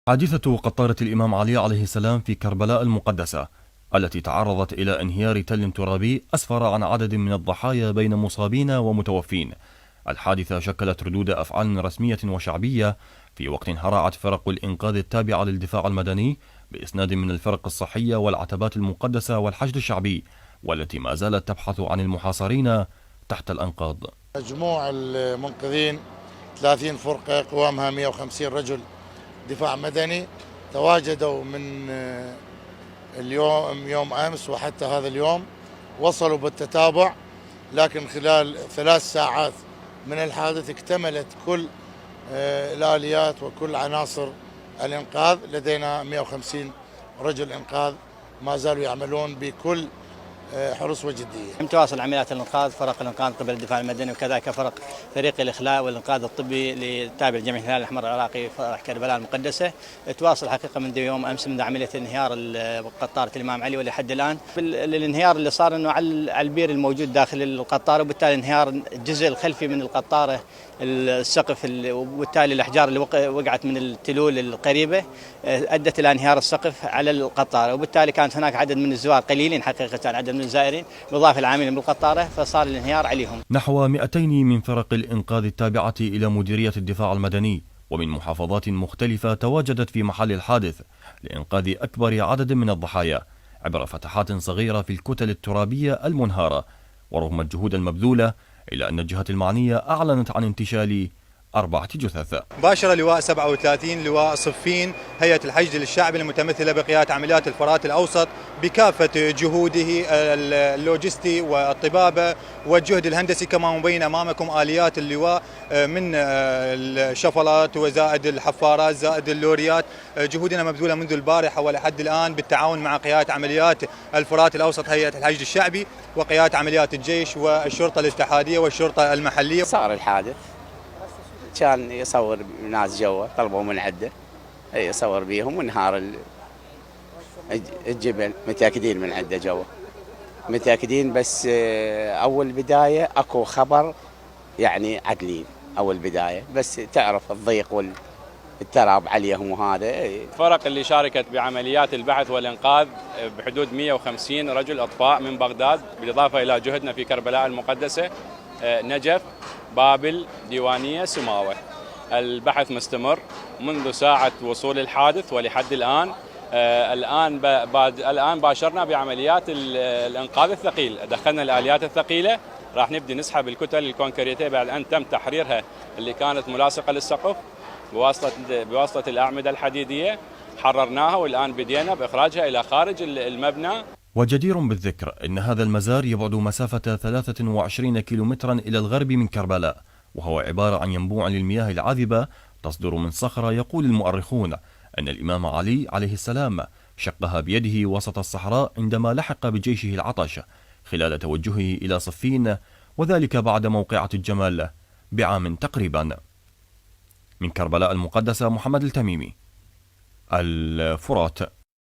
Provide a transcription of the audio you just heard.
حادثة قطارة الإمام علي عليه السلام في كربلاء المقدسة التي تعرضت إلى انهيار تل ترابي أسفر عن عدد من الضحايا بين مصابين ومتوفين. الحادثة شكلت ردود أفعال رسمية وشعبية في وقت هرعت فرق الإنقاذ التابعة للدفاع المدني بإسناد من الفرق الصحية والعتبات المقدسة والحشد الشعبي، والتي ما زالت تبحث عن المحاصرين تحت الأنقاض. مجموع المنقذين 30 فرقة قوامها 150 رجل دفاع مدني تواجدوا من يوم أمس وحتى هذا اليوم، وصلوا بالتتابع، لكن خلال 3 ساعات من الحادث اكتملت كل الآليات وكل عناصر الإنقاذ. لدينا 150 رجل إنقاذ ما زالوا يعملون بكل حرص وجدية. متواصل عمليات الإنقاذ، فرق الإنقاذ قبل الدفاع المدني وكذلك فريق الإخلاء والإنقاذ الطبي لتابع لجمعية الهلال الأحمر العراقي فرع كربلاء المقدسة. تواصل حقيقة منذ يوم أمس منذ عملية انهيار قطارة الإمام علي ولحد الآن. الانهيار اللي صار إنه على البير الموجود داخل القطارة، وبالتالي انهيار الجزء الخلفي من القطارة، السقف، وبالتالي الأحجار اللي وقعت من التلول القريبة أدت إلى انهيار السقف على القطارة، وبالتالي كانت هناك عدد من الزوار قليلين حقيقة، عدد من الزائرين بالإضافة للعاملين بالقطارة، فصار الانهيار عليهم. نحو 200 من فرق الإنقاذ التابعة إلى مديرية الدفاع المدني ومن محافظات مختلفة تواجدت في محل الحادث لإنقاذ أكبر عدد من الضحايا عبر فتحات صغيرة في الكتل الترابية المنهارة. ورغم الجهود المبذولة إلا أن الجهات المعنية أعلنت عن انتشال 4 جثث. باشر لواء 37 لواء صفين هيئة الحشد الشعبي المتمثلة بقيادة عمليات الفرات الأوسط بكافة جهوده اللوجستي والطبابة والجهد الهندسي، كما مبين أمامكم آليات اللواء من الشفلات وزائد الحفارات زائد اللوريات. جهودنا مبذولة منذ البارحة ولحد الآن بالتعاون مع قيادة عمليات الفرات الأوسط هيئة الحشد الشعبي وقيادة عمليات الجيش والشرطة الاتحادية والشرطة المحلية. صار الحادث كان يصور ناس جوا، طلبوا من عده يصور بيهم وانهار الجبل، متأكدين من عده جوا، متأكدين. بس أول بداية أكو خبر يعني عدلين أول بداية، بس تعرف الضيق والتراب عليهم. وهذا الفرق اللي شاركت بعمليات البحث والإنقاذ بحدود 150 رجل أطفاء من بغداد، بالإضافة إلى جهدنا في كربلاء المقدسة، نجف، بابل، ديوانية، سماوة. البحث مستمر منذ ساعة وصول الحادث ولحد الآن. الآن باشرنا بعمليات الإنقاذ الثقيل، دخلنا الآليات الثقيلة، راح نبدي نسحب الكتل الكونكريتية بعد أن تم تحريرها اللي كانت ملاصقة للسقف بواسطة الأعمدة الحديدية. حررناها والآن بدينا بإخراجها إلى خارج المبنى. وجدير بالذكر أن هذا المزار يبعد مسافة 23 كيلومترا إلى الغرب من كربلاء، وهو عبارة عن ينبوع للمياه العذبة تصدر من صخرة. يقول المؤرخون أن الإمام علي عليه السلام شقها بيده وسط الصحراء عندما لحق بجيشه العطش خلال توجهه إلى صفين، وذلك بعد موقعة الجمال بعام تقريبا. من كربلاء المقدسة، محمد التميمي، الفرات.